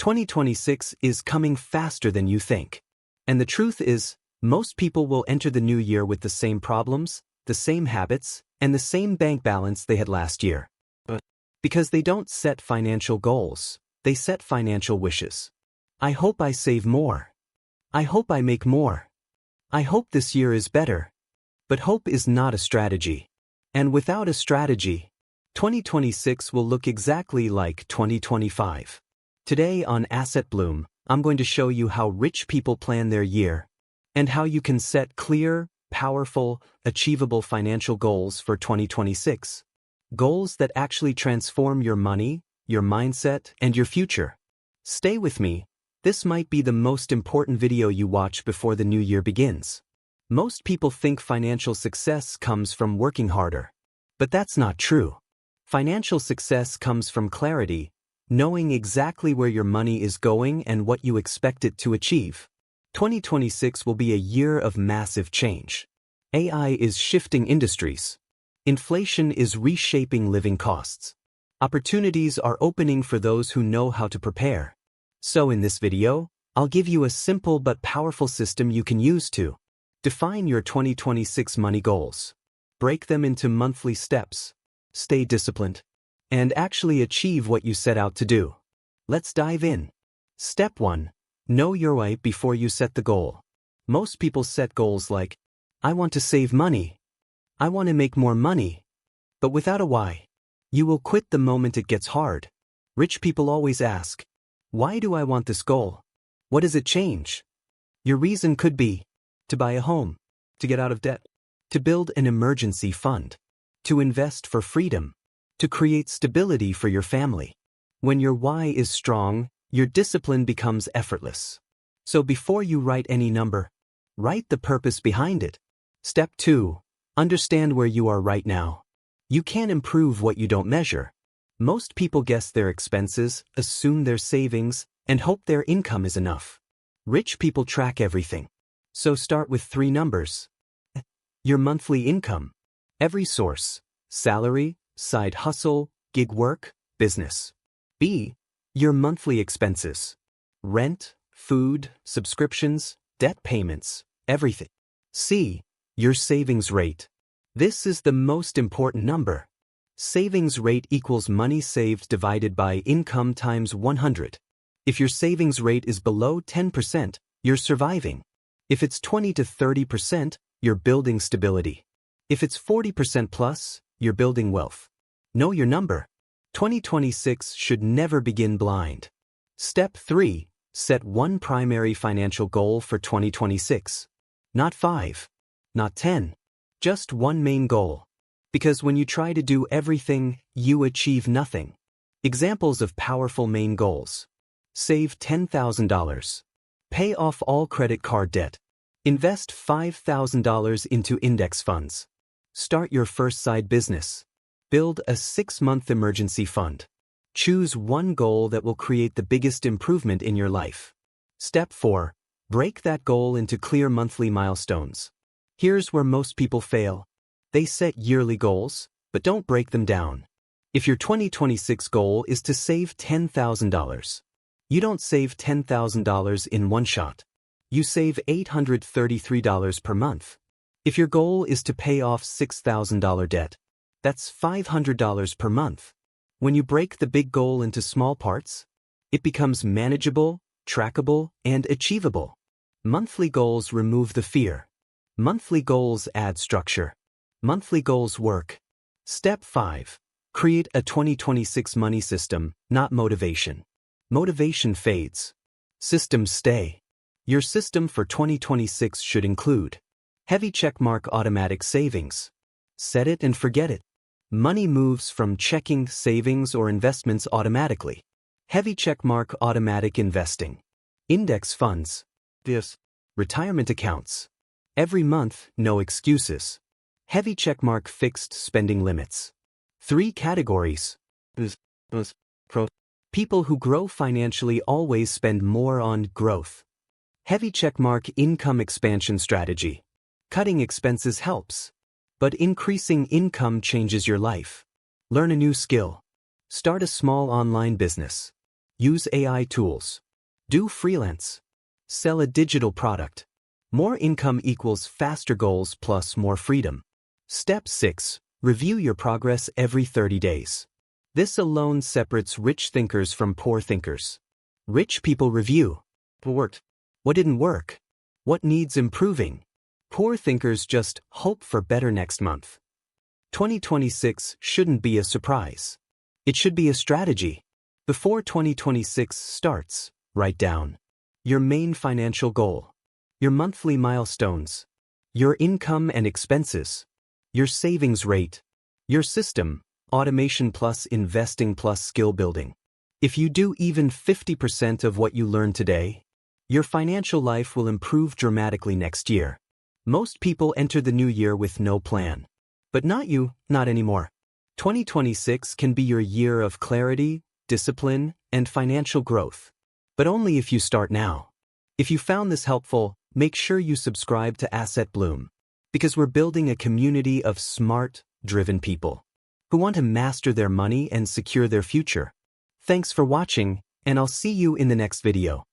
2026 is coming faster than you think. And the truth is, most people will enter the new year with the same problems, the same habits, and the same bank balance they had last year. Because they don't set financial goals, they set financial wishes. I hope I save more. I hope I make more. I hope this year is better. But hope is not a strategy. And without a strategy, 2026 will look exactly like 2025. Today on Asset Bloom, I'm going to show you how rich people plan their year and how you can set clear, powerful, achievable financial goals for 2026. Goals that actually transform your money, your mindset, and your future. Stay with me. This might be the most important video you watch before the new year begins. Most people think financial success comes from working harder. But that's not true. Financial success comes from clarity, knowing exactly where your money is going and what you expect it to achieve. 2026 will be a year of massive change. AI is shifting industries. Inflation is reshaping living costs. Opportunities are opening for those who know how to prepare. So in this video, I'll give you a simple but powerful system you can use to define your 2026 money goals, break them into monthly steps, stay disciplined, and actually achieve what you set out to do. Let's dive in. Step 1. Know your why before you set the goal. Most people set goals like, I want to save money. I want to make more money. But without a why, you will quit the moment it gets hard. Rich people always ask, why do I want this goal? What does it change? Your reason could be to buy a home, to get out of debt, to build an emergency fund, to invest for freedom, to create stability for your family. When your why is strong, your discipline becomes effortless. So before you write any number, write the purpose behind it. Step 2. Understand where you are right now. You can't improve what you don't measure. Most people guess their expenses, assume their savings, and hope their income is enough. Rich people track everything. So start with 3 numbers. Your monthly income. Every source. Salary, side hustle, gig work, business. B. Your monthly expenses. Rent, food, subscriptions, debt payments, everything. C. Your savings rate. This is the most important number. Savings rate equals money saved divided by income times 100. If your savings rate is below 10%, you're surviving. If it's 20 to 30%, you're building stability. If it's 40% plus, you're building wealth. Know your number. 2026 should never begin blind. Step 3. Set one primary financial goal for 2026. Not 5. Not 10. Just one main goal. Because when you try to do everything, you achieve nothing. Examples of powerful main goals. Save $10,000. Pay off all credit card debt. Invest $5,000 into index funds. Start your first side business. Build a 6-month emergency fund. Choose one goal that will create the biggest improvement in your life. Step 4. Break that goal into clear monthly milestones. Here's where most people fail. They set yearly goals, but don't break them down. If your 2026 goal is to save $10,000, you don't save $10,000 in one shot. You save $833 per month. If your goal is to pay off $6,000 debt, that's $500 per month. When you break the big goal into small parts, it becomes manageable, trackable, and achievable. Monthly goals remove the fear. Monthly goals add structure. Monthly goals work. Step 5. Create a 2026 money system, not motivation. Motivation fades. Systems stay. Your system for 2026 should include heavy checkmark automatic savings. Set it and forget it. Money moves from checking, savings, or investments automatically. Heavy checkmark automatic investing. Index funds. Retirement accounts. Every month, no excuses. Heavy checkmark fixed spending limits. 3 categories. People who grow financially always spend more on growth. Heavy checkmark income expansion strategy. Cutting expenses helps, but increasing income changes your life. Learn a new skill. Start a small online business. Use AI tools. Do freelance. Sell a digital product. More income equals faster goals plus more freedom. Step 6. Review your progress every 30 days. This alone separates rich thinkers from poor thinkers. Rich people review. What worked? What didn't work? What needs improving? Poor thinkers just hope for better next month. 2026 shouldn't be a surprise. It should be a strategy. Before 2026 starts, write down your main financial goal, your monthly milestones, your income and expenses, your savings rate, your system, automation plus investing plus skill building. If you do even 50% of what you learned today, your financial life will improve dramatically next year. Most people enter the new year with no plan. But not you, not anymore. 2026 can be your year of clarity, discipline, and financial growth. But only if you start now. If you found this helpful, make sure you subscribe to Asset Bloom. Because we're building a community of smart, driven people who want to master their money and secure their future. Thanks for watching, and I'll see you in the next video.